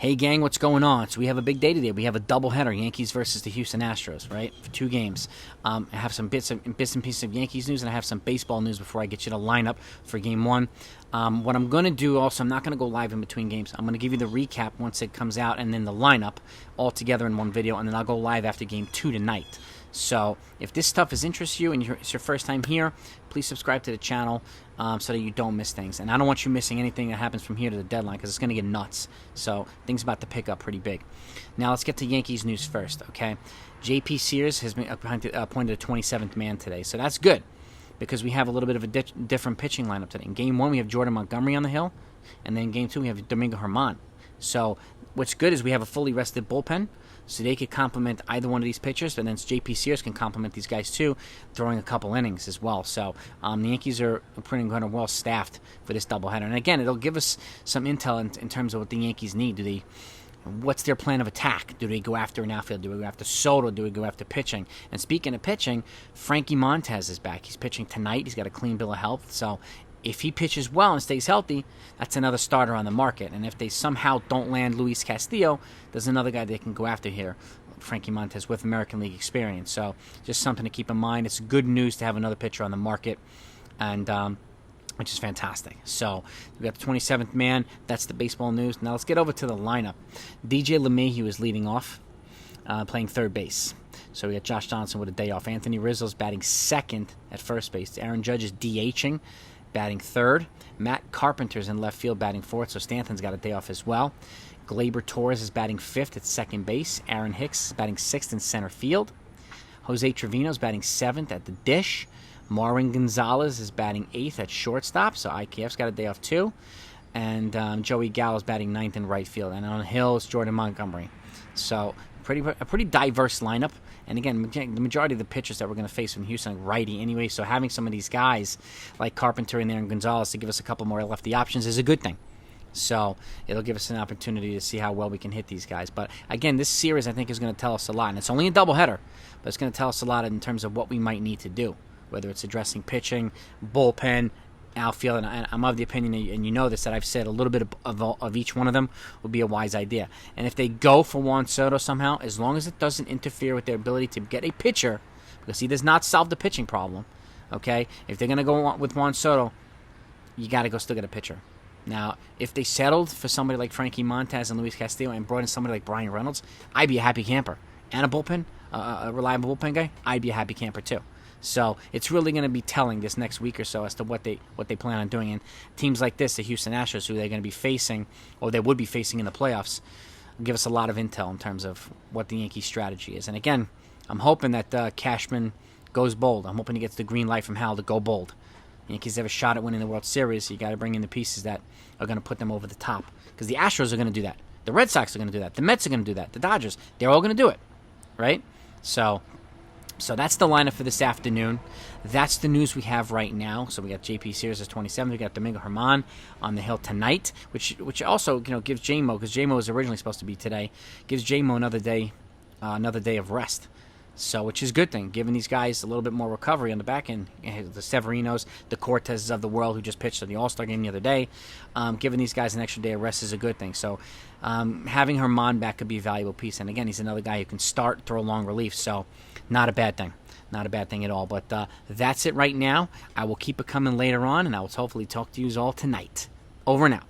Hey gang, what's going on? So we have a big day today. We have a doubleheader, Yankees versus the Houston Astros, right? For 2 games. I have some bits and pieces of Yankees news, and I have some baseball news before I get you to line up for Game 1. What I'm going to do also, I'm not going to go live in between games. I'm going to give you the recap once it comes out, and then the lineup all together in one video, and then I'll go live after Game 2 tonight. So if this stuff is interests you and it's your first time here, please subscribe to the channel so that you don't miss things. And I don't want you missing anything that happens from here to the deadline because it's going to get nuts. So things about to pick up pretty big. Now let's get to Yankees news first, okay? J.P. Sears has been appointed a 27th man today, so that's good because we have a little bit of a different pitching lineup today. In Game 1, we have Jordan Montgomery on the hill, and then in Game 2, we have Domingo Germán. So what's good is we have a fully rested bullpen, so they could complement either one of these pitchers, and then J.P. Sears can complement these guys too, throwing a couple innings as well. So the Yankees are pretty kind of well staffed for this doubleheader. And again, it'll give us some intel in terms of what the Yankees need. What's their plan of attack? Do they go after an outfield? Do they go after Soto? Do they go after pitching? And speaking of pitching, Frankie Montas is back. He's pitching tonight. He's got a clean bill of health. So if he pitches well and stays healthy, that's another starter on the market. And if they somehow don't land Luis Castillo, there's another guy they can go after here, Frankie Montas, with American League experience. So just something to keep in mind. It's good news to have another pitcher on the market, and which is fantastic. So we got the 27th man. That's the baseball news. Now let's get over to the lineup. DJ LeMahieu is leading off, playing third base. So we got Josh Johnson with a day off. Anthony Rizzo's batting second at first base. Aaron Judge is DHing, batting third. Matt Carpenter's in left field, batting fourth, so Stanton's got a day off as well. Gleyber Torres is batting fifth at second base. Aaron Hicks is batting sixth in center field. Jose Trevino's batting seventh at the dish. Marwin Gonzalez is batting eighth at shortstop, so IKF's got a day off too. And Joey Gallo's batting ninth in right field. And on the hill is Jordan Montgomery. So a pretty diverse lineup. And again, the majority of the pitchers that we're going to face from Houston are righty anyway, so having some of these guys like Carpenter in there and Gonzalez to give us a couple more lefty options is a good thing. So it'll give us an opportunity to see how well we can hit these guys. But again, this series I think is going to tell us a lot. And it's only a doubleheader, but it's going to tell us a lot in terms of what we might need to do, whether it's addressing pitching, bullpen, outfield. And I'm of the opinion, and you know this, that I've said a little bit of each one of them would be a wise idea. And if they go for Juan Soto somehow, as long as it doesn't interfere with their ability to get a pitcher, because he does not solve the pitching problem, okay? If they're going to go with Juan Soto, you got to go still get a pitcher. Now, if they settled for somebody like Frankie Montas and Luis Castillo and brought in somebody like Brian Reynolds, I'd be a happy camper. And a bullpen, a reliable bullpen guy, I'd be a happy camper too. So it's really going to be telling this next week or so as to what they plan on doing. And teams like this, the Houston Astros, who they're going to be facing, or they would be facing in the playoffs, give us a lot of intel in terms of what the Yankees' strategy is. And again, I'm hoping that Cashman goes bold. I'm hoping he gets the green light from Hal to go bold. The Yankees have a shot at winning the World Series, so you got to bring in the pieces that are going to put them over the top. Because the Astros are going to do that. The Red Sox are going to do that. The Mets are going to do that. The Dodgers, they're all going to do it, right? So that's the lineup for this afternoon. That's the news we have right now. So we got J.P. Sears as 27. We got Domingo Germán on the hill tonight, which also gives J-Mo, because J-Mo was originally supposed to be today, gives J-Mo another day of rest. So, which is a good thing, giving these guys a little bit more recovery on the back end. The Severinos, the Cortezes of the world who just pitched at the All-Star game the other day, giving these guys an extra day of rest is a good thing. So, having Germán back could be a valuable piece. And again, he's another guy who can start, throw long relief. So, not a bad thing. Not a bad thing at all. But that's it right now. I will keep it coming later on, and I will hopefully talk to you all tonight. Over and out.